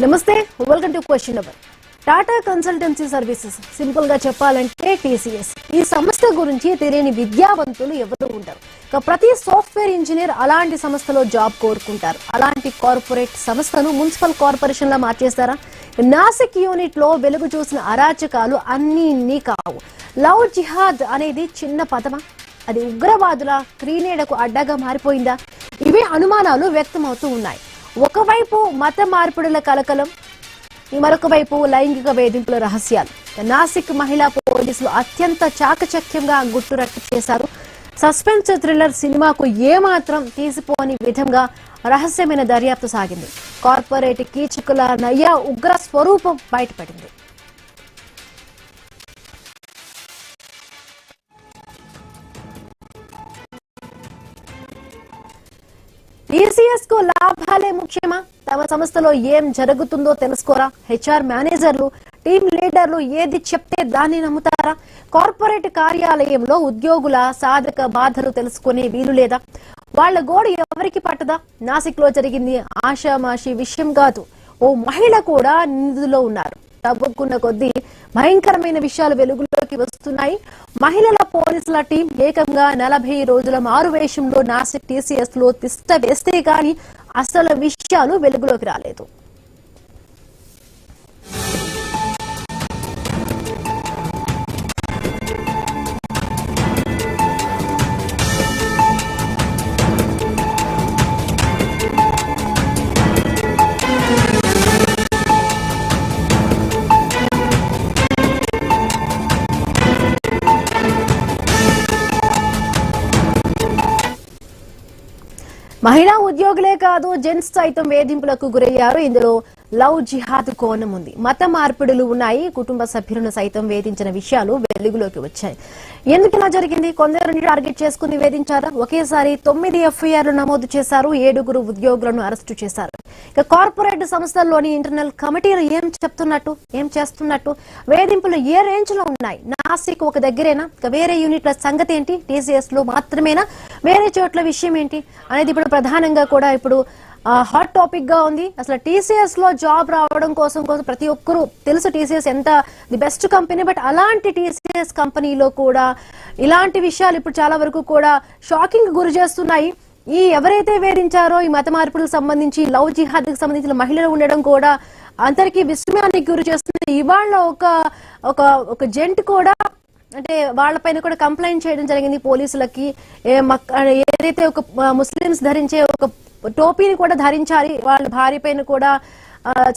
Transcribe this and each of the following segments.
నమస్తే, welcome to question hour. Tata Consultancy Services, సింపుల్ గా చెప్పాలంటే టీసీఎస్. ఈ సంస్థ గురించి తెలియని విద్యావంతులు ఎవరు ఉంటారు. ప్రతి సాఫ్ట్వేర్ ఇంజనీర్ అలాంటి సంస్థలో జాబ్ కోరుకుంటారు. అలాంటి కార్పొరేట్ సంస్థను మున్సిపల్ కార్పొరేషన్ లా మార్చేస్తారా? నాసిక్ యూనిట్ లో వెలుగు చూసిన అరాచకాలు అన్ని కావు. లవ్ జిహాద్ అనేది చిన్న పదమా? అది ఉగ్రవాదుల క్రీనేడకు అడ్డగా మారిపోయిందా? ఇవే అనుమానాలు వ్యక్తమవుతూ ఉన్నాయి. ఒకవైపు మత మార్పిడుల కలకలం, మరొక వైపు లైంగిక వేధింపుల రహస్యాలు. నాసిక్ మహిళా పోలీసులు అత్యంత చాకచక్యంగా గుట్టురట్టు చేశారు. సస్పెన్స్ థ్రిల్లర్ సినిమాకు ఏమాత్రం తీసిపోని విధంగా రహస్యమైన దర్యాప్తు సాగింది. కార్పొరేట్ కీచకుల నయ్య ఉగ్ర స్వరూపం బయటపడింది. టీసీఎస్ కు లాభాలే ముఖ్యమా? తమ సంస్థలో ఏం జరుగుతుందో తెలుసుకోరా? హెచ్ఆర్ మేనేజర్లు, టీమ్ లీడర్లు ఏది చెప్తే దాన్ని నమ్ముతారా? కార్పొరేట్ కార్యాలయంలో ఉద్యోగుల సాధక బాధలు తెలుసుకునే వీలు లేదా? వాళ్ల గోడు ఎవరికి పట్టదా? నాసిక్ లో జరిగింది ఆషామాషి విషయం కాదు. ఓ మహిళ కూడా నిందితులో ఉన్నారు. తవ్వుకున్న కొద్దీ భయంకరమైన విషయాలు వెలుగులోకి వస్తున్నాయి. మహిళల పోలీసుల టీం ఏకంగా 40 రోజుల మారువేషంలో నాసిక్ టీసీఎస్ లో తిష్ట వేస్తే గాని అసలు విషయాలు వెలుగులోకి రాలేదు. మహిళా ఉద్యోగులే కాదు, జెంట్స్ సైతం వేధింపులకు గురయ్యారు. ఇందులో లవ్ జిహాద్ కోణం ఉంది. మత మార్పిడులు ఉన్నాయి. కుటుంబ సభ్యులను సైతం వేధించిన విషయాలు వెలుగులోకి వచ్చాయి. ఎందుకు ఇలా జరిగింది? కొందరిని టార్గెట్ చేసుకుని వేధించారా? ఒకేసారి 9 ఎఫ్ఐఆర్లు నమోదు చేశారు. 7 ఉద్యోగులను అరెస్టు చేశారు. ఇక కార్పొరేట్ సంస్థల్లోని ఇంటర్నల్ కమిటీలు ఏం చేస్తున్నట్టు? వేధింపులు ఏ రేంజ్ లో ఉన్నాయి? నాసిక్ ఒక దగ్గరేనా? ఇక వేరే యూనిట్ల సంగతి ఏంటి? టీసీఎస్ లో మాత్రమేనా? వేరే చోట్ల విషయం ఏంటి అనేది ఇప్పుడు ప్రధానంగా కూడా ఇప్పుడు హాట్ టాపిక్ గా ఉంది. అసలు టీసీఎస్ లో జాబ్ రావడం కోసం ప్రతి ఒక్కరూ తెలుసు టీసీఎస్ ఎంత ది బెస్ట్ కంపెనీ. బట్ అలాంటి టీసీఎస్ కంపెనీలో కూడా ఇలాంటి విషయాలు ఇప్పుడు చాలా వరకు కూడా షాకింగ్ గురి చేస్తున్నాయి. ఈ ఎవరైతే వేధించారో ఈ మత మార్పులకు సంబంధించి, లవ్ జిహాద్ కి సంబంధించిన మహిళలు ఉండడం కూడా అందరికీ విస్మయానికి గురి చేస్తుంది. ఇవాళ ఒక జెంట్ కూడా అంటే వాళ్ళపైన కూడా కంప్లైంట్ చేయడం జరిగింది పోలీసులకి. ఏదైతే ఒక ముస్లిమ్స్ ధరించే ఒక టోపీని కూడా ధరించాలి, వాళ్ళ భార్య పైన కూడా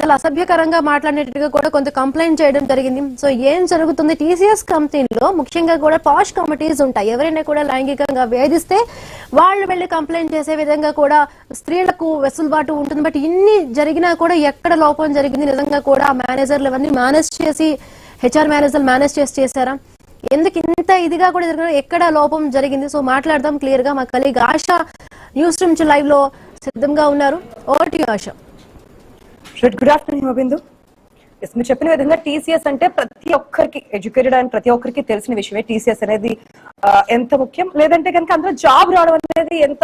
చాలా అసభ్యకరంగా మాట్లాడినట్టుగా కూడా కొంత కంప్లైంట్ చేయడం జరిగింది. సో ఏం జరుగుతుంది? టీసీఎస్ కంపెనీలో ముఖ్యంగా కూడా పాష్ కమిటీస్ ఉంటాయి. ఎవరైనా కూడా లైంగికంగా వేధిస్తే వాళ్ళు వెళ్లి కంప్లైంట్ చేసే విధంగా కూడా స్త్రీలకు వెసులుబాటు ఉంటుంది. బట్ ఇన్ని జరిగినా కూడా ఎక్కడ లోపం జరిగింది? నిజంగా కూడా మేనేజర్లు అవన్నీ మేనేజ్ చేసి, హెచ్ఆర్ మేనేజర్లు మేనేజ్ చేశారా? ఎందుకు ఇంత ఇదిగా కూడా జరిగిన, ఎక్కడ లోపం జరిగింది? సో మాట్లాడదాం క్లియర్ గా. మా colleague Asha news room live లో సిద్ధంగా ఉన్నారు. Over to Asha. Good afternoon Bindu. మీరు చెప్పిన విధంగా టీసీఎస్ అంటే ప్రతి ఒక్కరికి ఎడ్యుకేటెడ్ అండ్ ప్రతి ఒక్కరికి తెలిసిన విషయమే. టీసీఎస్ అనేది ఎంత ముఖ్యం, లేదంటే కనుక అందులో జాబ్ రావడం అనేది ఎంత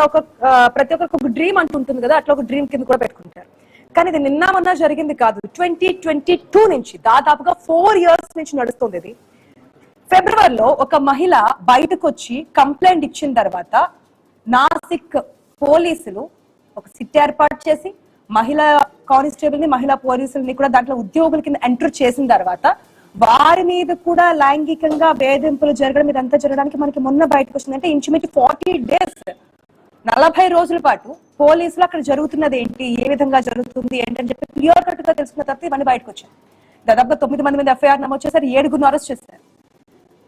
ప్రతి ఒక్కరికి ఒక డ్రీమ్ అంటుంటుంది కదా, అట్లా ఒక డ్రీమ్ కింద కూడా పెట్టుకుంటారు. కానీ ఇది నిన్న మొన్న జరిగింది కాదు. 2022 నుంచి దాదాపుగా 4 years నుంచి నడుస్తుంది ఇది. ఫిబ్రవరిలో ఒక మహిళ బయటకు వచ్చి కంప్లైంట్ ఇచ్చిన తర్వాత నాసిక్ పోలీసులు ఒక సిట్ ఏర్పాటు చేసి మహిళా కానిస్టేబుల్ ని, మహిళా పోలీసుల్ని కూడా దాంట్లో ఉద్యోగుల కింద ఎంటర్ చేసిన తర్వాత వారి మీద కూడా లైంగికంగా వేధింపులు జరగడం, ఇదంతా జరగడానికి మనకి మొన్న బయటకు వచ్చింది. అంటే ఇంచుమించు 40 days, 40 రోజుల పాటు పోలీసులు అక్కడ జరుగుతున్నది ఏంటి, ఏ విధంగా జరుగుతుంది ఏంటని చెప్పి క్లియర్ కట్ గా తెలుసుకున్న తర్వాత ఇవన్నీ బయటకు వచ్చాయి. దాదాపుగా 9 మంది మీద ఎఫ్ఐఆర్ నమోదు చేశారు, 7 అరెస్ట్ చేశారు.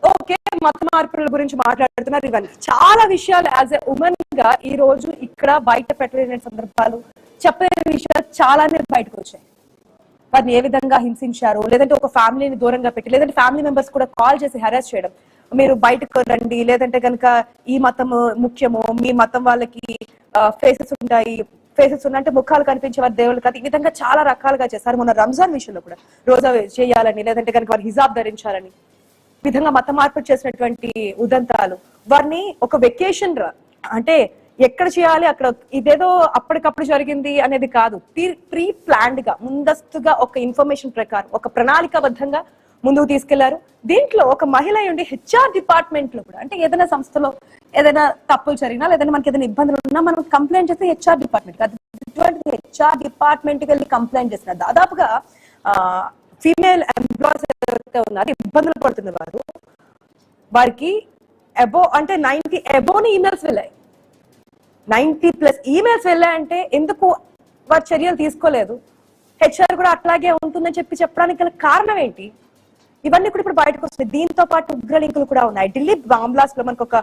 ఓకే, మత మార్పుల గురించి మాట్లాడుతున్నారు. ఇవన్నీ చాలా విషయాలు యాజ్ ఎ ఉమెన్ గా ఈ రోజు ఇక్కడ బయట పెట్టలేని సందర్భాలు, చెప్పే విషయాలు చాలానే బయటకు వచ్చాయి. వారిని ఏ విధంగా హింసించారు, లేదంటే ఒక ఫ్యామిలీని దూరంగా పెట్టి, లేదంటే ఫ్యామిలీ మెంబర్స్ కూడా కాల్ చేసి హెరాస్ చేయడం, మీరు బయటకు రండి, లేదంటే కనుక ఈ మతం ముఖ్యము, మీ మతం వాళ్ళకి ఫేసెస్ ఉన్నాయంటే ముఖాలు కనిపించే వారి దేవుళ్ళు కాదు, ఈ విధంగా చాలా రకాలుగా చేశారు. మొన్న రంజాన్ విషయంలో కూడా రోజా చేయాలని, లేదంటే కనుక వారు హిజాబ్ ధరించాలని విధంగా మత మార్పు చేసినటువంటి ఉదంతాలు, వారిని ఒక వెకేషన్ అంటే ఎక్కడ చేయాలి అక్కడ, ఇదేదో అప్పటికప్పుడు జరిగింది అనేది కాదు. ప్రీ ప్లాన్డ్ గా, ముందస్తుగా ఒక ఇన్ఫర్మేషన్ ప్రకారం, ఒక ప్రణాళికాబద్ధంగా ముందుకు తీసుకెళ్లారు. దీంట్లో ఒక మహిళ ఉండి హెచ్ఆర్ డిపార్ట్మెంట్ లో కూడా, అంటే ఏదైనా సంస్థలో ఏదైనా తప్పులు జరిగినా లేదంటే మనకి ఏదైనా ఇబ్బందులు ఉన్నా మనం కంప్లైంట్ చేస్తే హెచ్ఆర్ డిపార్ట్మెంట్ కాదు, హెచ్ఆర్ డిపార్ట్మెంట్ కి వెళ్ళి కంప్లైంట్ చేసిన దాదాపుగా ఫీమేల్ ఎంప్లాయీస్ ఎవరైతే ఉన్నారు ఇబ్బందులు పడుతున్న వారికి అంటే 90 అబోవ్ ఈమెయిల్స్ వెళ్ళాయి. 90+ ఈమెయిల్స్ వెళ్ళాయంటే ఎందుకు వారు చర్యలు తీసుకోలేదు? హెచ్ఆర్ కూడా అట్లాగే ఉంటుందని చెప్పడానికి గల కారణం ఏంటి? ఇవన్నీ కూడా ఇప్పుడు బయటకు వస్తున్నాయి. దీంతో పాటు ఉగ్ర లింకులు కూడా ఉన్నాయి. ఢిల్లీ బాంబ్ బ్లాస్ట్ లో మనకు ఒక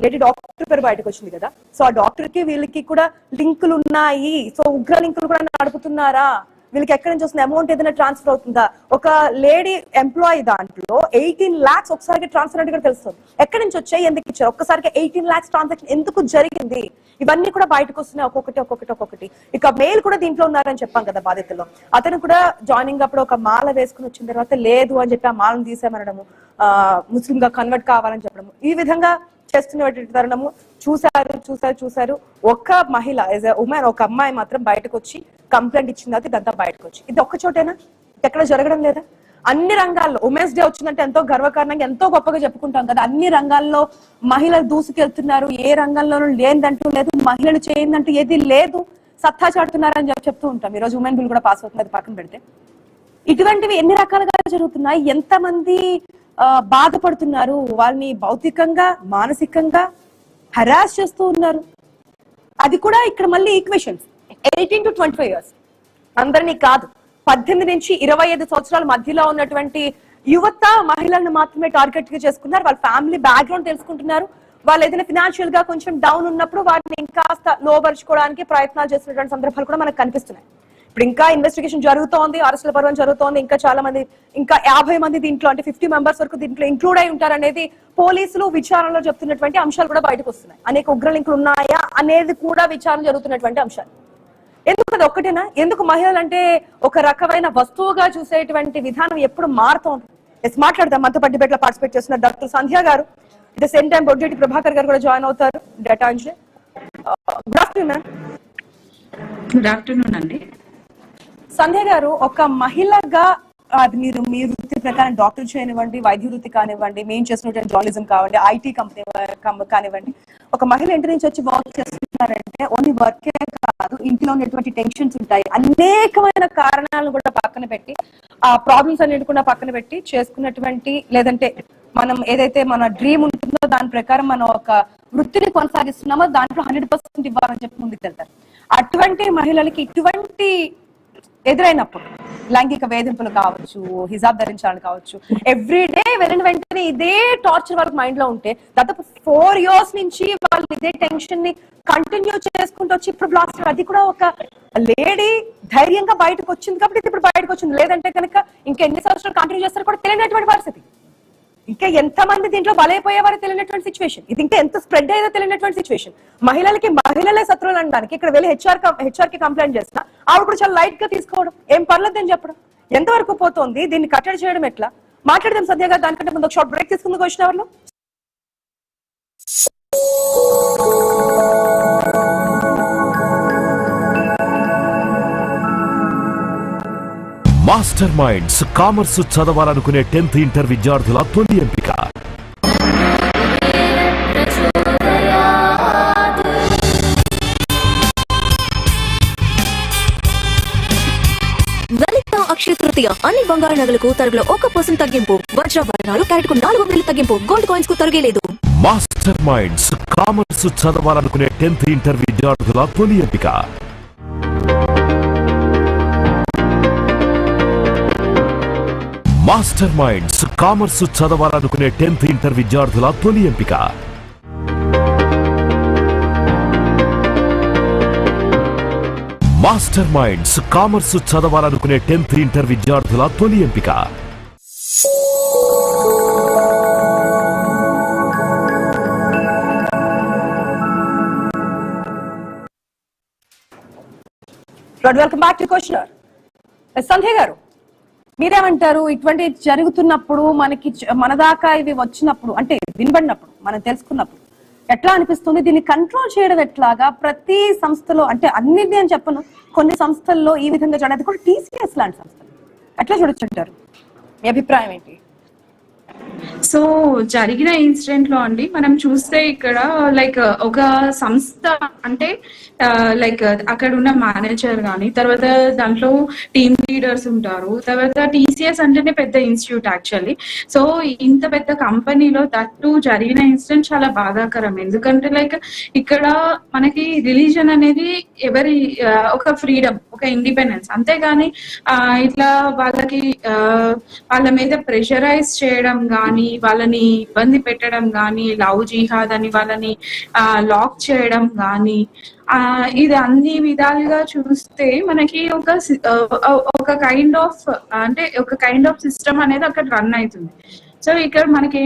లేడీ డాక్టర్ పేరు బయటకు వచ్చింది కదా. సో ఆ డాక్టర్ కి వీళ్ళకి కూడా లింకులు ఉన్నాయి. సో ఉగ్ర లింకులు కూడా నడుపుతున్నారా? వీళ్ళకి ఎక్కడి నుంచి వస్తుంది అమౌంట్ ఏదైనా ట్రాన్స్ఫర్ అవుతుందా? ఒక లేడీ ఎంప్లాయీ దాంట్లో 18 lakhs ఒకసారికి ట్రాన్స్ఫర్ అంటే కూడా తెలుస్తుంది. ఎక్కడి నుంచి వచ్చాయి, ఎందుకు ఇచ్చారు, ఒక్కసారికి 18 lakhs ట్రాన్సాక్షన్ ఎందుకు జరిగింది? ఇవన్నీ కూడా బయటకు వస్తున్నాయి ఒక్కొక్కటి. ఇక మెయిల్ కూడా దీంట్లో ఉన్నారని చెప్పాం కదా బాధితుల్లో. అతను కూడా జాయినింగ్ అప్పుడు ఒక మాల వేసుకుని వచ్చిన తర్వాత లేదు అని చెప్పి ఆ మాలను తీసేమనడము, ముస్లిం గా కన్వర్ట్ కావాలని చెప్పడము, ఈ విధంగా చేస్తున్నటువంటి తరుణము చూసారు. ఒక మహిళ యాజ్ ఎ ఉమెన్, ఒక అమ్మాయి మాత్రం బయటకు వచ్చి కంప్లైంట్ ఇచ్చింది. అది ఇదంతా బయటకు వచ్చి, ఇది ఒక్క చోటేనా? ఎక్కడ జరగడం లేదా? అన్ని రంగాల్లో ఉమెన్స్ డే వచ్చిందంటే ఎంతో గర్వకారణంగా ఎంతో గొప్పగా చెప్పుకుంటాం కదా. అన్ని రంగాల్లో మహిళలు దూసుకెళ్తున్నారు. ఏ రంగంలోనూ లేనిదంటూ లేదు, మహిళలు చేయిందంటూ ఏది లేదు, సత్తా చాటుతున్నారని చెప్తూ ఉంటాం. ఈ రోజు ఉమెన్ బిల్ కూడా పాస్ అవుతుంది, అది పక్కన పెడితే. ఇటువంటివి ఎన్ని రకాలుగా జరుగుతున్నాయి, ఎంతమంది బాధపడుతున్నారు, వాళ్ళని భౌతికంగా మానసికంగా హరాస్ చేస్తూ ఉన్నారు. అది కూడా ఇక్కడ మళ్ళీ ఈక్వేషన్స్ 18 to 25 years అందరినీ కాదు, 18 నుంచి 25 సంవత్సరాల మధ్యలో ఉన్నటువంటి యువత మహిళలను మాత్రమే టార్గెట్ గా చేసుకున్నారు. వాళ్ళ ఫ్యామిలీ బ్యాక్గ్రౌండ్ తెలుసుకుంటున్నారు. వాళ్ళు ఏదైనా ఫినాన్షియల్ గా కొంచెం డౌన్ ఉన్నప్పుడు వాటిని ఇంకాస్త లోపరుచుకోవడానికి ప్రయత్నాలు చేస్తున్నటువంటి సందర్భాలు కూడా మనకు కనిపిస్తున్నాయి. ఇప్పుడు ఇంకా ఇన్వెస్టిగేషన్ జరుగుతోంది, అరెస్టుల పర్వం జరుగుతోంది. ఇంకా చాలా మంది, ఇంకా 50 మంది దీంట్లో, అంటే 50 మెంబర్స్ వరకు దీంట్లో ఇంక్లూడ్ అయి ఉంటారనేది పోలీసులు విచారణలో చెప్తున్నటువంటి అంశాలు కూడా బయటకు వస్తున్నాయి. అనేక ఉగ్ర లింకులు ఉన్నాయా అనేది కూడా విచారణ జరుగుతున్నటువంటి అంశాలు. ఎందుకు అది ఒక్కటేనా? ఎందుకు మహిళలు అంటే ఒక రకమైన వస్తువుగా చూసేటువంటి విధానం ఎప్పుడు మారుతోంది? మాట్లాడదాం. మనతో పట్టిపేటలో పార్టిసిపేట్ చేస్తున్న డాక్టర్ సంధ్య గారు, at the same time Boddeti Prabhakar గారు కూడా జాయిన్ అవుతారు, data engineer. Good afternoon ma'am. Good afternoon అండి. సంధ్య గారు, ఒక మహిళగా అది మీరు మీ వృత్తి ప్రకారం డాక్టర్ చేయనివ్వండి, వైద్య వృత్తి కానివ్వండి, మేము చేసినటువంటి జర్నలిజం కానివ్వండి, ఐటీ కంపెనీ కానివ్వండి, ఒక మహిళ ఇంటి నుంచి వచ్చి వర్క్ చేస్తున్నారంటే ఓన్లీ వర్కే కాదు, ఇంట్లో ఉన్నటువంటి టెన్షన్స్ ఉంటాయి, అనేకమైన కారణాలను కూడా పక్కన పెట్టి, ఆ ప్రాబ్లమ్స్ అన్నిటి కూడా పక్కన పెట్టి చేసుకున్నటువంటి, లేదంటే మనం ఏదైతే మన డ్రీమ్ ఉంటుందో దాని ప్రకారం మనం ఒక వృత్తిని కొనసాగిస్తున్నామో దాంట్లో 100% ఇవ్వాలని చెప్పి ముందుకు వెళ్తారు. అటువంటి మహిళలకి ఇటువంటి ఎదురైనప్పుడు లైంగిక వేధింపులు కావచ్చు, హిజాబ్ ధరించాలని కావచ్చు, ఎవ్రీడే వెళ్ళిన వెంటనే ఇదే టార్చర్ వాళ్ళకి మైండ్ లో ఉంటే దాదాపు 4 years నుంచి వాళ్ళు ఇదే టెన్షన్ ని కంటిన్యూ చేసుకుంటూ వచ్చి ఇప్పుడు బ్లాస్ట్, అది కూడా ఒక లేడీ ధైర్యంగా బయటకు వచ్చింది కాబట్టి ఇప్పుడు బయటకు వచ్చింది. లేదంటే కనుక ఇంకా ఎన్ని సంవత్సరాలు కంటిన్యూ చేస్తారో కూడా తెలియనటువంటి పరిస్థితి. ఇంకా ఎంతమంది దీంట్లో బలైపోయేవారో తెలియనటువంటి సిచ్యువేషన్. ఇది ఇంకా ఎంత స్ప్రెడ్ అయ్యేదో తెలియనటువంటి సిచ్యువేషన్. మహిళలకి మహిళలే శత్రువులు అనడానికి ఇక్కడ వెళ్ళి హెచ్ఆర్ కి కంప్లైంట్ చేస్తున్నా ఆవిడ కూడా చాలా లైట్ గా తీసుకోవడం, ఏం పర్లేదని చెప్పడం ఎంతవరకు పోతుంది? దీన్ని కట్టడి చేయడం ఎట్లా? మాట్లాడదాం సద్య గారు. దానికంటే ముందు ఒక షార్ట్ బ్రేక్ తీసుకుందుకు వచ్చిన వాళ్ళు. మాస్టర్ మైండ్స్ కామర్స్ చదవాలనుకునే 10th ఇంటర్ విద్యార్థుల తొలి ఎంపిక. అక్షయ తృతీయ అన్ని బంగారు నగలకు తరుగులో 1% తగ్గింపు, వజ్రాభరణాలు క్యారెట్కు 4,000 తగ్గింపు, గోల్డ్ కాయిన్స్ కు తరుగేలేదు. మాస్టర్ మైండ్స్ కామర్స్ చదవాలనుకునే 10th ఇంటర్ విద్యార్థుల తొలి ఎంపిక. మాస్టర్ మైండ్స్ కామర్స్ చదవాలనుకునే 10th ఇంటర్ విద్యార్థుల తొలి ఎంపిక. మాస్టర్ మైండ్స్ కామర్స్ చదవాలనుకునే 10th ఇంటర్ విద్యార్థుల తొలి ఎంపిక. Welcome back to questioner. Sandhya garu, మీరేమంటారు? ఇటువంటి జరుగుతున్నప్పుడు మన దాకా ఇవి వచ్చినప్పుడు, అంటే వినబడినప్పుడు, మనం తెలుసుకున్నప్పుడు ఎట్లా అనిపిస్తుంది? దీన్ని కంట్రోల్ చేయడం ఎట్లాగా? ప్రతి సంస్థలో అంటే అన్నిటి అని చెప్పను, కొన్ని సంస్థల్లో ఈ విధంగా చూడండి, అది కూడా TCS లాంటి సంస్థలు ఎట్లా చూడొచ్చుంటారు? మీ అభిప్రాయం ఏంటి? సో జరిగిన ఇన్సిడెంట్ లో అండి మనం చూస్తే ఇక్కడ లైక్ ఒక సంస్థ అంటే లైక్ అక్కడ ఉన్న మేనేజర్ కానీ, తర్వాత దాంట్లో టీమ్ లీడర్స్ ఉంటారు, తర్వాత TCS అంటేనే పెద్ద ఇన్స్టిట్యూట్ యాక్చువల్లీ. సో ఇంత పెద్ద కంపెనీలో దట్టు జరిగిన ఇన్సిడెంట్ చాలా బాధాకరం. ఎందుకంటే లైక్ ఇక్కడ మనకి రిలీజన్ అనేది ఎవరి ఒక ఫ్రీడమ్, ఒక ఇండిపెండెన్స్, అంతేగాని ఇట్లా వాళ్ళకి వాళ్ళ మీద ప్రెషరైజ్ చేయడం కానీ, వాళ్ళని ఇబ్బంది పెట్టడం కానీ, లవ్ జిహాద్ అని వాళ్ళని లాక్ చేయడం కానీ, ఇది అన్ని విధాలుగా చూస్తే మనకి ఒక కైండ్ ఆఫ్ సిస్టమ్ అనేది అక్కడ రన్ అవుతుంది. సో ఇక్కడ మనకి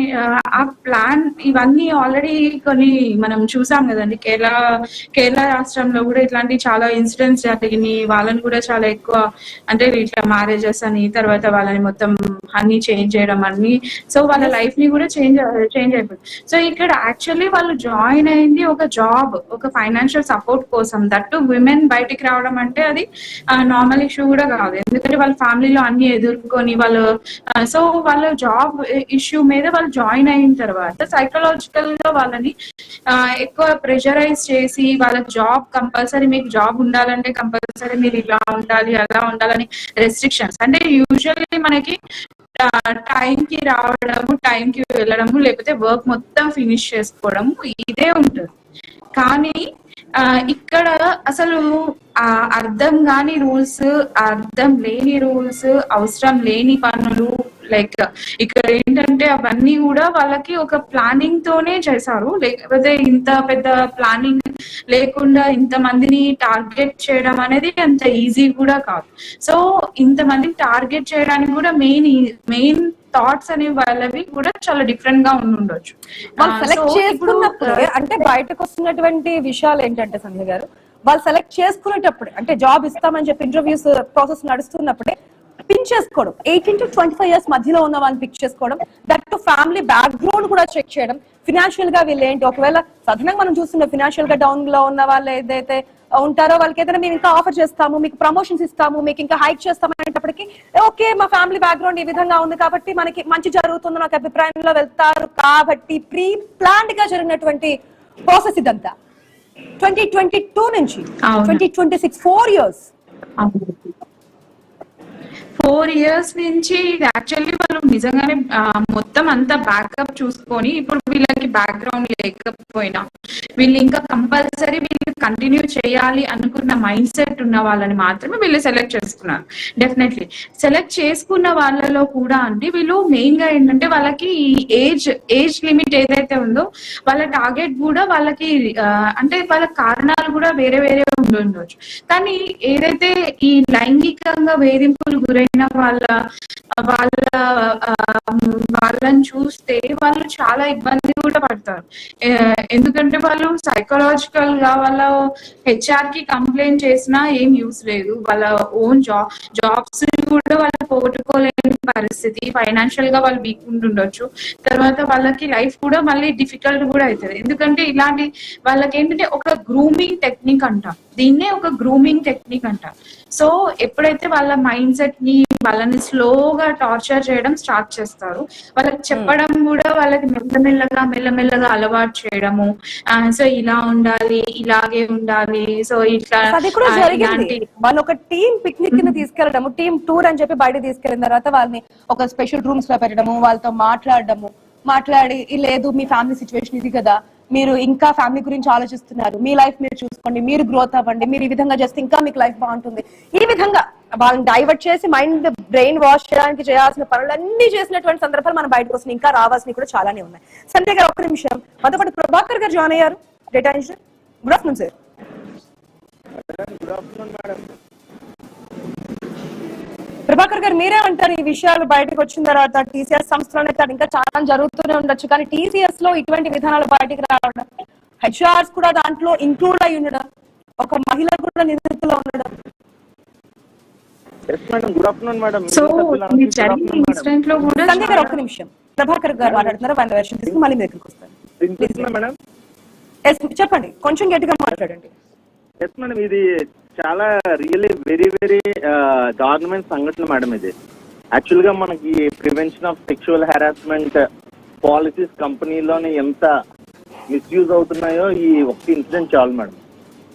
ఆ ప్లాన్ ఇవన్నీ ఆల్రెడీ కొన్ని మనం చూసాం కదండి. కేరళ రాష్ట్రంలో కూడా ఇట్లాంటి చాలా ఇన్సిడెంట్స్ జరిగినాయి. వాళ్ళని కూడా చాలా ఎక్కువ అంటే ఇట్లా మ్యారేజెస్ అని, తర్వాత వాళ్ళని మొత్తం అన్ని చేంజ్ చేయడం అన్ని, సో వాళ్ళ లైఫ్ ని కూడా చేంజ్ అయిపోయింది. సో ఇక్కడ యాక్చువల్లీ వాళ్ళు జాయిన్ అయింది ఒక జాబ్, ఒక ఫైనాన్షియల్ సపోర్ట్ కోసం. దట్టు విమెన్ బయటికి రావడం అంటే అది నార్మల్ ఇష్యూ కూడా కాదు, ఎందుకంటే వాళ్ళ ఫ్యామిలీలో అన్ని ఎదుర్కొని వాళ్ళు సో వాళ్ళ జాబ్ ఇష్యూ మీద వాళ్ళు జాయిన్ అయిన తర్వాత సైకలాజికల్ గా వాళ్ళని ఎక్కువ ప్రెషరైజ్ చేసి వాళ్ళకి జాబ్ కంపల్సరీ, మీకు జాబ్ ఉండాలంటే కంపల్సరీ మీరు ఇలా ఉండాలి అలా ఉండాలని రెస్ట్రిక్షన్స్. అంటే యూజువల్లీ మనకి టైం కి రావడము, టైం కి వెళ్ళడము, లేకపోతే వర్క్ మొత్తం ఫినిష్ చేసుకోవడము ఇదే ఉంటుంది. కానీ ఇక్కడ అసలు అర్థం కాని రూల్స్, అర్థం లేని రూల్స్, అవసరం లేని పనులు, లైక్ ఇక్కడ ఏంటంటే అవన్నీ కూడా వాళ్ళకి ఒక ప్లానింగ్ తోనే చేశారు. లేకపోతే ఇంత పెద్ద ప్లానింగ్ లేకుండా ఇంత మందిని టార్గెట్ చేయడం అనేది అంత ఈజీ కూడా కాదు. సో ఇంత మందిని టార్గెట్ చేయడానికి కూడా మెయిన్ థాట్స్ అనేవి వాళ్ళవి కూడా చాలా డిఫరెంట్ గా ఉండొచ్చు. వాళ్ళు సెలెక్ట్ చేసుకున్నప్పుడు అంటే బయటకు వస్తున్నటువంటి విషయాలు ఏంటంటే సంధ్య గారు, వాళ్ళు సెలెక్ట్ చేసుకునేటప్పుడు అంటే జాబ్ ఇస్తామని చెప్పి ఇంటర్వ్యూస్ ప్రాసెస్ నడుస్తున్నప్పుడే పిన్ చేసుకోవడం, 18 to 25 years మధ్యలో ఉన్న వాళ్ళని పిక్ చేసుకోవడం, దట్ టు ఫ్యామిలీ బ్యాక్గ్రౌండ్ కూడా చెక్ చేయడం, ఫినాన్షియల్ గా వీళ్ళు ఏంటి, ఒకవేళ సాధారణంగా మనం చూస్తున్న ఫినాన్షియల్ గా డౌన్ లో ఉన్న వాళ్ళు ఏదైతే ఉంటారో వాళ్ళకి ఏదైనా మేము ఇంకా ఆఫర్ చేస్తాము, మీకు ప్రమోషన్స్ ఇస్తాము, మీకు ఇంకా హైక్ చేస్తాము అనేటప్పటికి ఓకే మా ఫ్యామిలీ బ్యాక్గ్రౌండ్ ఈ విధంగా ఉంది కాబట్టి మనకి మంచి జరుగుతుంది నాకు అభిప్రాయంలో వెళ్తారు. కాబట్టి ప్రీ ప్లాన్డ్ గా జరిగినటువంటి ప్రాసెస్ ఇదంతా 2022 నుంచి 2026 4 years. 4 years నుంచి యాక్చువల్లీ వాళ్ళు నిజంగానే మొత్తం అంతా బ్యాకప్ చూసుకొని, ఇప్పుడు వీళ్ళకి బ్యాక్గ్రౌండ్ లేకపోయినా వీళ్ళు ఇంకా కంపల్సరీ వీళ్ళు కంటిన్యూ చేయాలి అనుకున్న మైండ్ సెట్ ఉన్న వాళ్ళని మాత్రమే వీళ్ళు సెలెక్ట్ చేసుకున్నారు. డెఫినెట్లీ సెలెక్ట్ చేసుకున్న వాళ్ళలో కూడా అంటే వీళ్ళు మెయిన్ గా ఏంటంటే వాళ్ళకి ఏజ్ లిమిట్ ఏదైతే ఉందో వాళ్ళ టార్గెట్ కూడా వాళ్ళకి అంటే వాళ్ళ కారణాలు కూడా వేరే వేరే ఉండొచ్చు. కానీ ఏదైతే ఈ లైంగికంగా వేధింపులు గురైన వాళ్ళని చూస్తే వాళ్ళు చాలా ఇబ్బంది కూడా పడతారు. ఎందుకంటే వాళ్ళు సైకలాజికల్ గా వాళ్ళ HR కి కంప్లైంట్ చేసినా ఏం యూస్ లేదు, వాళ్ళ ఓన్ జాబ్స్ కూడా వాళ్ళు పోగొట్టుకోలేని పరిస్థితి, ఫైనాన్షియల్ గా వాళ్ళు వీక్ ఉంటుండొచ్చు, తర్వాత వాళ్ళకి లైఫ్ కూడా మళ్ళీ డిఫికల్ట్ కూడా అవుతుంది. ఎందుకంటే ఇలాంటి వాళ్ళకి ఏంటంటే ఒక గ్రూమింగ్ టెక్నిక్ అంటారు, దీన్నే ఒక గ్రూమింగ్ టెక్నిక్ అంటారు. సో ఎప్పుడైతే వాళ్ళ మైండ్ సెట్ ని వాళ్ళని స్లోగా టార్చర్ చేయడం స్టార్ట్ చేస్తారు, వాళ్ళకి చెప్పడం కూడా వాళ్ళకి మెల్లమెల్లగా అలవాటు చేయడము, సో ఇలా ఉండాలి, ఇలాగే ఉండాలి, సో ఇట్లా. అది కూడా జరిగింది. వాళ్ళు ఒక టీమ్ పిక్నిక్ కింద తీసుకెళ్లడము, టీమ్ టూర్ అని చెప్పి బయట తీసుకెళ్లిన తర్వాత వాళ్ళని ఒక స్పెషల్ రూమ్స్ లో పెట్టడము, వాళ్ళతో మాట్లాడి లేదు మీ ఫ్యామిలీ సిచ్యువేషన్ ఇది కదా, మీరు ఇంకా ఫ్యామిలీ గురించి ఆలోచిస్తున్నారు, మీ లైఫ్ మీరు చూసుకోండి, మీరు గ్రోత్ అవ్వండి, మీరు ఈ విధంగా చేస్తే ఇంకా మీకు లైఫ్ బాగుంటుంది, ఈ విధంగా వాళ్ళని డైవర్ట్ చేసి మైండ్ బ్రెయిన్ వాష్ చేయడానికి చేయాల్సిన పనులన్నీ చేసినటువంటి సందర్భాలు మనం బయటకు వస్తున్నాయి. ఇంకా రావాల్సినవి కూడా చాలానే ఉన్నాయి. సంజయ్ గారు ఒక్క నిమిషం, మనతో పాటు ప్రభాకర్ గారు జాయిన్ అయ్యారు, data engineer. Good afternoon sir. Prabhakar గారు మీరేమంటారు ఈ విషయాలు బయటకు వచ్చిన తర్వాత? TCS సంస్థలోనే ఇంకా చాలా జరుగుతూనే ఉండొచ్చు, కానీ TCS లో ఇటువంటి విధానాలు బయటకు రావడం, HRs కూడా దాంట్లో ఇంక్లూడ్ అయి ఉండడం, ఒక మహిళ కూడా నిందితులో ఉండడం. సంజయ్ గారు ఒక్క నిమిషం, ప్రభాకర్ గారు మాట్లాడుతున్నారు, వాళ్ళ వెర్షన్ తీసుకుని మళ్ళీ మీ దగ్గరికి వస్తారు. చెప్పండి, కొంచెం గట్టిగా మాట్లాడండి. ఎస్ మేడం, ఇది చాలా రియల్లీ వెరీ వెరీ దారుణమైన సంఘటన మేడం. ఇది యాక్చువల్ గా మనకి prevention of sexual harassment policies కంపెనీలోనే ఎంత మిస్యూజ్ అవుతున్నాయో ఈ ఒక్క ఇన్సిడెంట్ చాలు మేడం.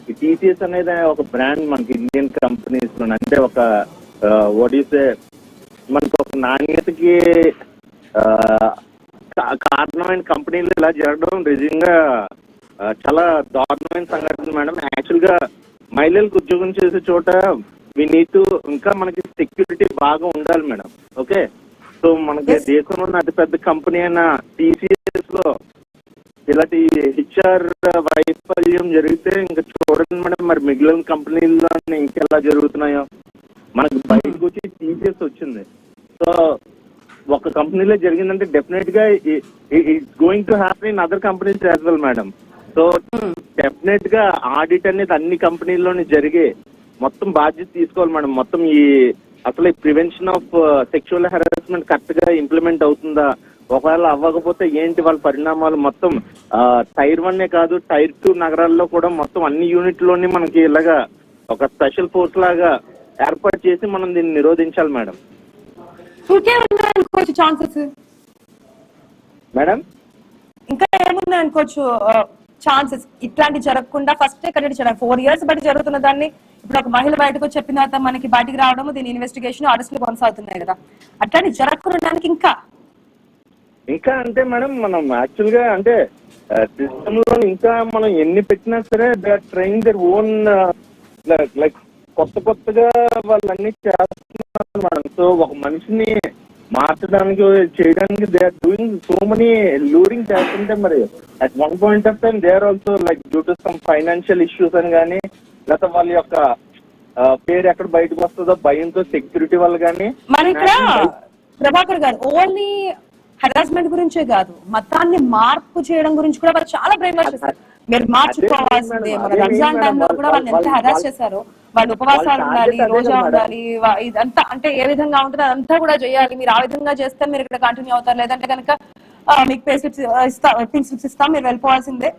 ఈ టీసీఎస్ అనేది ఒక బ్రాండ్ మనకి ఇండియన్ కంపెనీస్ లో, అంటే ఒక ఓడిసే మనకి ఒక నాణ్యతకి కారణమైన కంపెనీలు ఇలా జరగడం నిజంగా చాలా దారుణమైన సంఘటన మేడం. యాక్చువల్ గా మహిళలకు ఉద్యోగం చేసే చోట వి నీడ్ టు ఇంకా మనకి సెక్యూరిటీ బాగా ఉండాలి మేడం. ఓకే, సో మనకి దేశంలో ఉన్న అతిపెద్ద కంపెనీ అయిన టీసీఎస్ లో ఇలాంటి హెచ్ఆర్ వైఫల్యం జరిగితే ఇంకా చూడండి మేడం, మరి మిగిలిన కంపెనీల్లో ఇంకెలా జరుగుతున్నాయో. మనకు బయటకు వచ్చి టీసీఎస్ వచ్చింది, సో ఒక కంపెనీలో జరిగిందంటే డెఫినెట్ గా it's going to happen in other companies as well madam. So definite గా ఆడిట్ అనేది అన్ని కంపెనీల్లోనే జరిగే మొత్తం బాధ్యత తీసుకోవాలి మేడం. మొత్తం ఈ అసలు ఈ prevention of sexual harassment correct గా ఇంప్లిమెంట్ అవుతుందా, ఒకవేళ అవ్వకపోతే ఏంటి వాళ్ళ పరిణామాలు. మొత్తం టైర్ 1 కాదు, టైర్ 2 నగరాల్లో కూడా మొత్తం అన్ని యూనిట్లోని మనకి ఇలాగా ఒక స్పెషల్ ఫోర్స్ లాగా ఏర్పాటు చేసి మనం దీన్ని నిరోధించాలి మేడం. ఇంకేమున్నాయి ఛాన్సెస్ మేడం? ఇంకా ఏమున్నాయి అనుకోవచ్చు ఛాన్సెస్ ఇట్లాంటి జరగకుండా? ఫస్ట్ కట్టడి 4 years బట్టి జరుగుతున్న దాన్ని ఇప్పుడు ఒక మహిళ బయటకు చెప్పిన తర్వాత మనకి బయటికి రావడం, దీని ఇన్వెస్టిగేషన్ అరెస్టులు కొనసాగుతున్నాయి కదా, అట్లాంటి జరగకుండా ఇంకా అంటే మేడం మనం యాక్చువల్ గా అంటే సిస్టమ్ లో ఇంకా మనం ఎన్ని పెట్టినా సరే they are trying their own like కొత్తగా వాళ్ళన్ని చేస్తున్నారు మేడం. సో ఒక మనిషిని మార్చడానికి చేయడానికి they are doing so many luring చేస్తుంటే మరి at one point of time they are also like due to some financial issues అని కానీ, లేకపోతే వాళ్ళ యొక్క పేరు ఎక్కడ బయటకు వస్తుందో భయంతో సెక్యూరిటీ వాళ్ళు కానీ. మరి ఇక్కడ ప్రభాకర్ గారు ఓన్లీ హెరాస్మెంట్ గురించే కాదు, మతాన్ని మార్పు చేయడం గురించి కూడా వాళ్ళు చాలా బ్రెయిన్ వాష్ చేశారు. మీరు మార్చుకోవాల్సిందే. మన రంజాన్ టైంలో కూడా వాళ్ళు ఎంత హెరాస్ చేశారు. వాళ్ళు ఉపవాసాలు ఉండాలి, రోజా ఉండాలి, ఇదంతా అంటే ఏ విధంగా ఉంటుంది అదంతా కూడా చేయాలి. మీరు ఆ విధంగా చేస్తే మీరు ఇక్కడ కంటిన్యూ అవుతారు, లేదంటే కనుక మీకు పే స్లిప్స్ స్లిప్స్ ఇస్తాం, మీరు వెళ్ళిపోవాల్సిందే,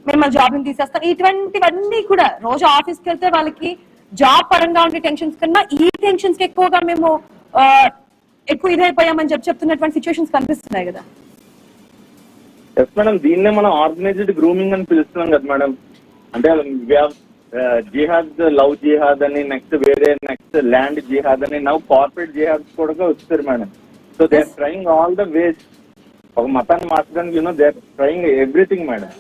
మిమ్మల్ని జాబ్ ని తీసేస్తాం. ఇటువంటివన్నీ కూడా రోజు ఆఫీస్కి వెళ్తే వాళ్ళకి జాబ్ పరంగా ఉండే టెన్షన్స్ కన్నా ఈ టెన్షన్స్ కి ఎక్కువగా మేము ఎక్కువ ఇదైపోయామని చెప్తున్నటువంటి సిచ్యువేషన్స్ కనిపిస్తున్నాయి కదా. ఎస్ మేడం, దీన్నే మనం ఆర్గనైజ్డ్ గ్రూమింగ్ అని పిలుస్తున్నాం కదా మేడం. అంటే జిహాద్, లవ్ జిహాద్ అని, నెక్స్ట్ ల్యాండ్ జిహాద్ అని, నవ్ కార్పొరేట్ జిహాద్ కూడా వచ్చారు madam. So they are trying all the ways. ఒక మతాన్ని మార్చడానికి they are trying everything madam.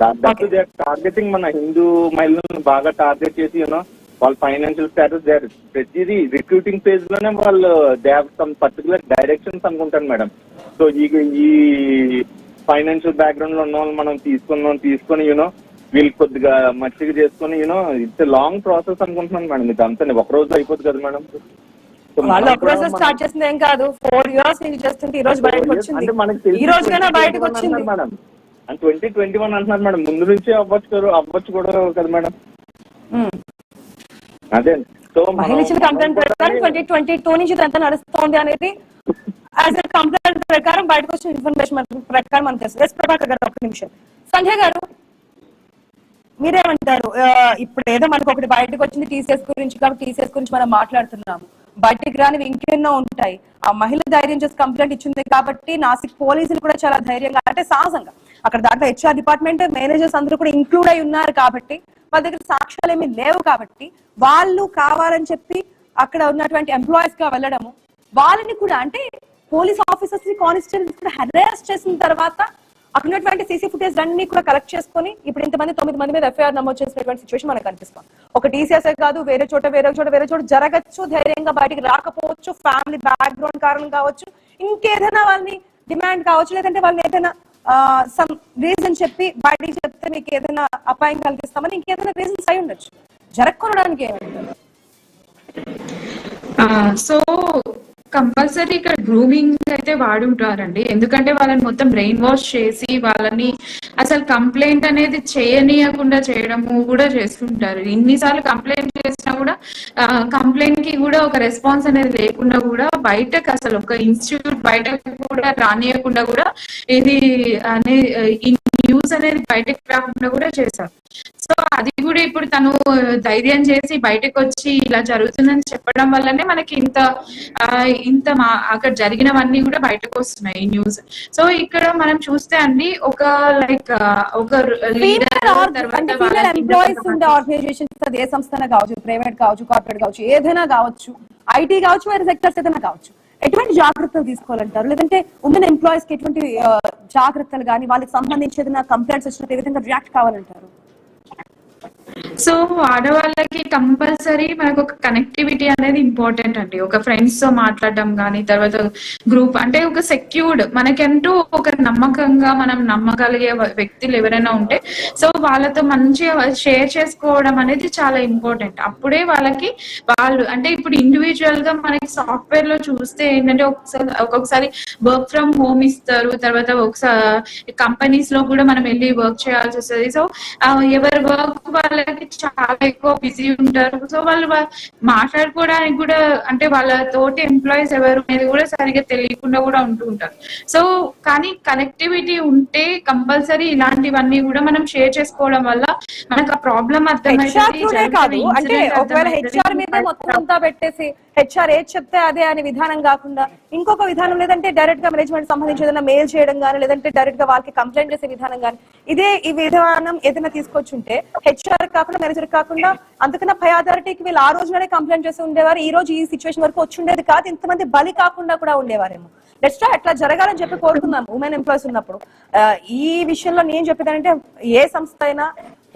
They are targeting మన హిందూ మహిళలను బాగా టార్గెట్ చేసి వాళ్ళ ఫైనాన్షియల్ స్టేటస్, దే ఆర్ ప్రతిదీ రిక్రూటింగ్ ఫేజ్ లోనే వాళ్ళు they have some particular directions అనుకుంటాను మేడం. సో ఈ ఫైనాన్షియల్ బ్యాక్గ్రౌండ్ లో ఉన్న వాళ్ళు మనం తీసుకొని వీళ్ళు కొద్దిగా మచ్చిగా చేసుకుని ఇట్స్ లాంగ్ ప్రాసెస్ అనుకుంటున్నాను మేడం. ఇది అంతా ఒక రోజు అయిపోతుంది కదా మేడం. వాళ్ళు ఒక రోజు స్టార్ట్ చేసింది ఏం కాదు, 4 years నుంచి చేస్తుంటే ఈ రోజు బయటకు వచ్చింది. ఈ రోజుకైనా బయటకు వచ్చింది మేడం. 2021 అంటున్నారు మేడం, ముందు నుంచి అవ్వచ్చు కూడా కదా మేడం. అదే సో మహిళ ఇచ్చిన కంప్లైంట్ ప్రకారం 2022 నుంచి ఇదంతా నడుస్తోంది అనేది యాజ్ ఎ కంప్లైంట్ ప్రకారం బయటకు వచ్చిన ఇన్ఫర్మేషన్ ప్రకారం మనకు తెలుసు. ఎస్ ప్రభాకర్ గారు, ఒక నిమిషం. సంధ్య గారు, మీరేమంటారు? ఇప్పుడు ఏదో మనకు ఒకటి బయటకు వచ్చింది టీసీఎస్ గురించి, కాబట్టి టీసీఎస్ గురించి మనం మాట్లాడుతున్నాము. బయటికి రానివి ఇంకెన్నో ఉంటాయి. ఆ మహిళ ధైర్యం చేసి కంప్లైంట్ ఇచ్చింది కాబట్టి నాసిక్ పోలీసులు కూడా చాలా ధైర్యంగా, అంటే సాహసంగా, అక్కడ దాంట్లో హెచ్ఆర్ డిపార్ట్మెంట్ మేనేజర్స్ అందరూ కూడా ఇంక్లూడ్ అయి ఉన్నారు కాబట్టి, వాళ్ళ దగ్గర సాక్ష్యాలు ఏమీ లేవు కాబట్టి వాళ్ళు కావాలని చెప్పి అక్కడ ఉన్నటువంటి ఎంప్లాయీస్ గా వెళ్ళడము, వాళ్ళని కూడా అంటే పోలీస్ ఆఫీసర్స్ ని, కానిస్టేబుల్స్ కూడా హెరాస్ చేసిన తర్వాత అక్కడ ఉన్నటువంటి సీసీ ఫుటేజ్ అన్ని కూడా కలెక్ట్ చేసుకుని ఇప్పుడు ఇంతమంది 9 మంది మీద ఎఫ్ఐఆర్ నమోదు చేసినటువంటి సిచ్యువేషన్ మనకు కనిపిస్తుంది. ఒక టీసీఎస్ కాదు, వేరే చోట జరగచ్చు, ధైర్యంగా బయటికి రాకపోవచ్చు, ఫ్యామిలీ బ్యాక్గ్రౌండ్ కారణం కావచ్చు, ఇంకేదైనా వాళ్ళని డిమాండ్ కావచ్చు, లేదంటే వాళ్ళని ఏదైనా సమ్ రీజన్ చెప్పి బయటికి చెప్తే మీకు ఏదైనా అపాయం కలిగిస్తామని ఇంకేదైనా రీజన్స్ అయి ఉండొచ్చు. జరగకూడడానికి సో కంపల్సరీ ఇక్కడ గ్రూమింగ్ అయితే వాడుంటారండి. ఎందుకంటే వాళ్ళని మొత్తం బ్రెయిన్ వాష్ చేసి వాళ్ళని అసలు కంప్లైంట్ అనేది చేయనీయకుండా చేయడము కూడా చేస్తుంటారు. ఇన్నిసార్లు కంప్లైంట్ చేసినా కూడా కంప్లైంట్ కి కూడా ఒక రెస్పాన్స్ అనేది లేకుండా కూడా బయటకు అసలు ఒక ఇన్స్టిట్యూట్ బయటకు కూడా రానియకుండా కూడా ఇది న్యూస్ అనేది బయటకు రాకుండా కూడా చేశారు. సో అది కూడా ఇప్పుడు తను ధైర్యం చేసి బయటకు వచ్చి ఇలా జరుగుతుందని చెప్పడం వల్లనే మనకి ఇంత అక్కడ జరిగినవన్నీ కూడా బయటకు వస్తున్నాయి ఈ న్యూస్. సో ఇక్కడ మనం చూస్తే అండి ఒక ఆర్గనైజేషన్ ఏ సంస్థ కావచ్చు, ప్రైవేట్ కావచ్చు, కార్పొరేట్ కావచ్చు, ఏదైనా కావచ్చు, ఐటీ కావచ్చు, వేరే సెక్టర్స్ ఏదైనా కావచ్చు, ఎటువంటి జాగ్రత్తలు తీసుకోవాలంటారు? లేదంటే ఉమెన్ ఎంప్లాయీస్ కి ఎటువంటి జాగ్రత్తలు కానీ వాళ్ళకి సంబంధించి ఏదైనా కంప్లైంట్స్ వచ్చినట్టు ఏ విధంగా రియాక్ట్ కావాలంటారు? సో ఆడవాళ్ళకి కంపల్సరీ మనకు ఒక కనెక్టివిటీ అనేది ఇంపార్టెంట్ అండి. ఒక ఫ్రెండ్స్ తో మాట్లాడడం కానీ, తర్వాత గ్రూప్ అంటే ఒక సెక్యూర్డ్ మనకంటూ ఒక నమ్మకంగా మనం నమ్మగలిగే వ్యక్తులు ఎవరైనా ఉంటే సో వాళ్ళతో మంచిగా షేర్ చేసుకోవడం అనేది చాలా ఇంపార్టెంట్. అప్పుడే వాళ్ళు అంటే ఇప్పుడు ఇండివిజువల్ గా మనకి సాఫ్ట్వేర్ లో చూస్తే ఏంటంటే ఒక్కొక్కసారి వర్క్ ఫ్రమ్ హోమ్ ఇస్తారు, తర్వాత ఒకసారి కంపెనీస్ లో కూడా మనం వెళ్ళి వర్క్ చేయాల్సి వస్తుంది. సో ఎవరి వర్క్ వాళ్ళకి చాలా ఎక్కువ బిజీ ఉంటారు. సో వాళ్ళు మాట్లాడుకోవడానికి కూడా అంటే వాళ్ళ తోటి ఎంప్లాయీస్ ఎవరు అనేది కూడా సరిగా తెలియకుండా కూడా ఉంటూ ఉంటారు. సో కానీ కనెక్టివిటీ ఉంటే కంపల్సరీ ఇలాంటివన్నీ కూడా మనం షేర్ చేసుకోవడం వల్ల మనకు ఆ ప్రాబ్లం పెట్టేసి హెచ్ఆర్ ఏది చెప్తే అదే అనే విధానం కాకుండా ఇంకొక విధానం, లేదంటే డైరెక్ట్ గా మేనేజ్మెంట్ సంబంధించి ఏదైనా మెయిల్ చేయడం కానీ, లేదంటే డైరెక్ట్ గా వాళ్ళకి కంప్లైంట్ చేసే విధానం కానీ, ఈ విధానం ఏదైనా తీసుకొచ్చుంటే హెచ్ఆర్ కాకుండా మేనేజర్ కాకుండా అంతకన్నా పై అథారిటీకి వీళ్ళు ఆ రోజులోనే కంప్లైంట్ చేసి ఉండేవారు. ఈ రోజు ఈ సిచ్యువేషన్ వరకు వచ్చి ఉండేది కాదు, ఇంతమంది బలి కాకుండా కూడా ఉండేవారేమో. నెక్స్ట్ అట్లా జరగాలని చెప్పి కోరుతున్నాను ఉమెన్ ఎంప్లాయీస్ ఉన్నప్పుడు. ఈ విషయంలో నేను చెప్పేదానంటే ఏ సంస్థ అయినా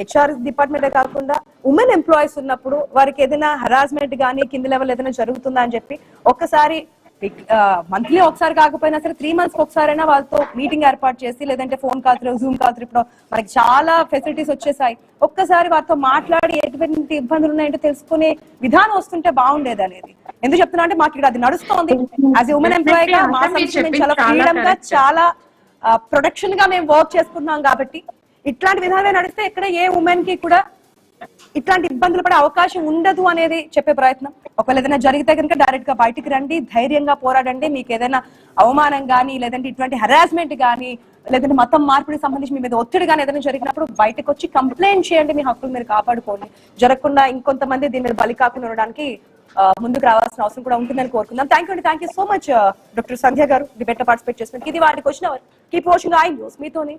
హెచ్ఆర్ డిపార్ట్మెంటే కాకుండా ఉమెన్ ఎంప్లాయీస్ ఉన్నప్పుడు వారికి ఏదైనా హరాస్మెంట్ కానీ కింద లెవెల్ ఏదైనా జరుగుతుందా అని చెప్పి ఒక్కసారి మంత్లీ ఒకసారి కాకపోయినా సరే 3 months ఒకసారైనా వాళ్ళతో మీటింగ్ ఏర్పాటు చేసి, లేదంటే ఫోన్ కాల్స్, జూమ్ కాల్స్, ఇప్పుడు మనకి చాలా ఫెసిలిటీస్ వచ్చేసాయి, ఒక్కసారి వారితో మాట్లాడి ఎటువంటి ఇబ్బందులు ఉన్నాయంటే తెలుసుకునే విధానం వస్తుంటే బాగుండేది అనేది. ఎందుకు చెప్తున్నా అంటే మాకు ఇక్కడ అది నడుస్తోంది. యాజ్ ఉమెన్ ఎంప్లాయీగా మా సంస్థ చాలా ఫ్రీడమ్ గా చాలా ప్రొడక్షన్ గా మేము వర్క్ చేసుకుంటున్నాం కాబట్టి ఇట్లాంటి విధానాలు నడిస్తే ఇక్కడ ఏ ఉమెన్ కి కూడా ఇట్లాంటి ఇబ్బందులు పడే అవకాశం ఉండదు అనేది చెప్పే ప్రయత్నం. ఒకవేళ ఏదైనా జరిగితే కనుక డైరెక్ట్ గా బయటికి రండి, ధైర్యంగా పోరాడండి. మీకు ఏదైనా అవమానం కానీ, లేదంటే ఇటువంటి హెరాస్మెంట్ కానీ, లేదంటే మతం మార్పిడికి సంబంధించి మీ మీద ఒత్తిడి కానీ ఏదైనా జరిగినప్పుడు బయటకు వచ్చి కంప్లైంట్ చేయండి. మీ హక్కులు మీరు కాపాడుకోండి. జరగకుండా ఇంకొంతమంది దీని మీద బలి కాకుండా ఉండడానికి ముందుకు రావాల్సిన అవసరం కూడా ఉంటుందని కోరుకుందాం. Thank you so much doctor Sandhya garu debate లో పార్టిసిపేట్ చేసినందుకు. ఇది వాటికి వచ్చిన కీప్ వాచింగ్ ఐ న్యూస్ మీతోనే